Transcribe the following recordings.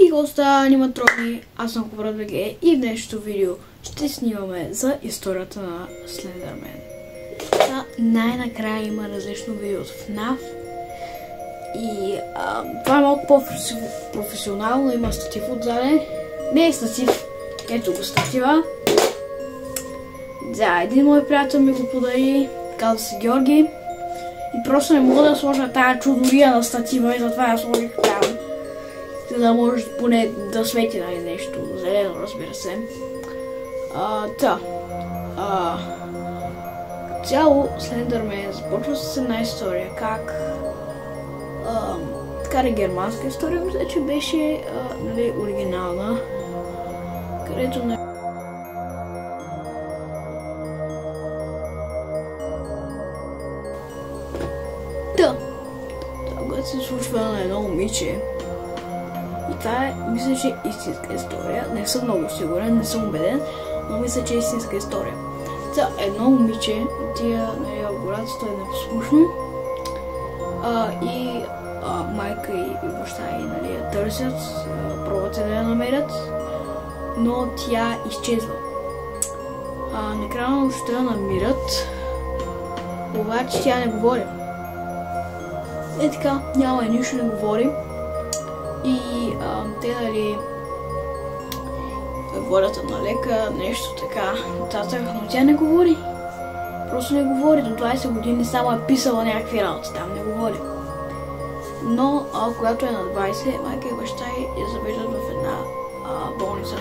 И госта аниматрони, аз съм Кобрат БГ и в днешното видео ще снимаме за историята на Слендърмен. Най-накрая има различно видео от FNAF и това е малко по-професионално, има статив отзаде. Не е статив, ето го статива. Да, един мой приятел ми го подари, казва се Георги. И просто не мога да сложа тая чудория на статива и затова я сложих там. За да може поне да свети нещо зелено, разбира се. Цяло Слендърмен започва с една история, как така германска история, мисля, че беше оригинална, където когато се случва на едно момиче. И това е, мисля, че е истинска история. Не съм много сигурен, не съм убеден, но мисля, че е истинска история. Едно момиче отива в гората, той е непослушно. И майка и баща й я търсят, пробват се да я намерят, но тя изчезва. Накрая на нощта я намират, обаче тя не говори. Е така, няма нищо, не говори. И те водят на лека, нещо така нататък, но тя не говори. Просто не говори. До 20 години само е писала някакви работи, там не говори. Но когато е на 20, майка и баща я завеждат в една болница,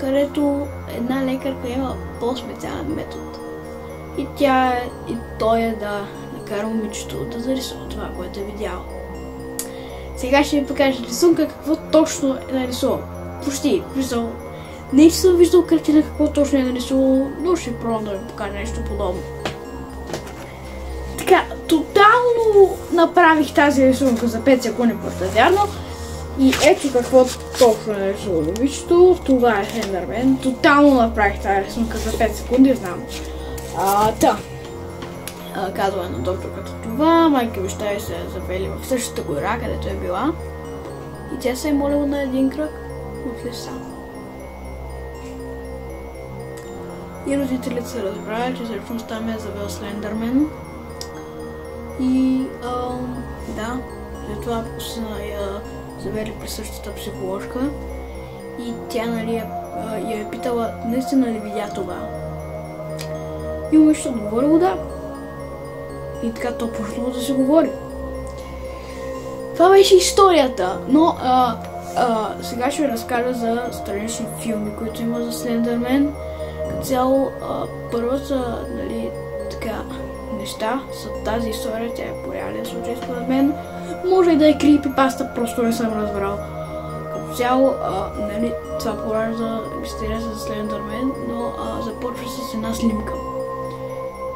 където една лекарка има по-специален метод. И той е да накара момичето да зарисува това, което е видяла. Сега ще ви покажа рисунка, какво точно е нарисувал. Почти, не съм виждал картина какво точно е нарисувал, но ще пробвам да ви покажа нещо подобно. Така, тотално направих тази рисунка за 5 секунди, просто вярно. И ето какво точно е нарисувал момичето. Това е Слендърмен. Тотално направих тази рисунка за 5 секунди, знам. Казва на докторката това, майка и баща й се завели в същата гора, където е била. И тя се е молила на един кръг от леса. И родителите са разбрали, че всъщност там е завел Слендърмен. И след това са я завели при същата психоложка. И тя я е питала, наистина ли видя това? И момичето отговорило да. И така то почнало да се говори. Това беше историята, но сега ще ви разкажа за странични филми, които има за Слендърмен. Като цяло, първата неща за тази история, тя е по реален случай според мен. Може и да е крипипаста, просто не съм разбрал. Като цяло, това поражда мистерията за Слендърмен, но започва с една снимка.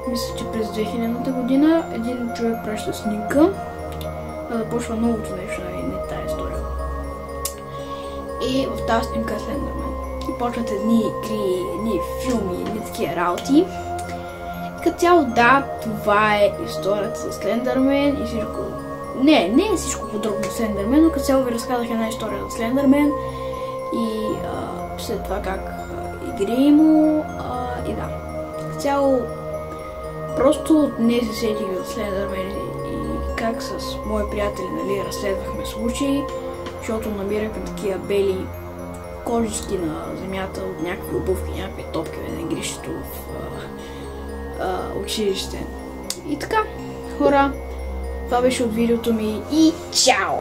Мисля, че през 2000-та година един човек праща снимка, започва новото нещо, не тази история. И в тази снимка е Слендърмен. И почват едни игри, едни филми, едни такива работи. Като цяло, това е историята за Слендърмен и всичко. Не е всичко подробно за Слендърмен, но като цяло ви разказах една история за Слендърмен и след това как игри му и Като цяло, просто не се сетих за Слендърмен и как с мои приятели разследвахме случаи, защото намирахме такива бели кожички на земята от някакви обувки, някакви топки на игрището в училище. И така, хора, това беше от видеото ми и чао!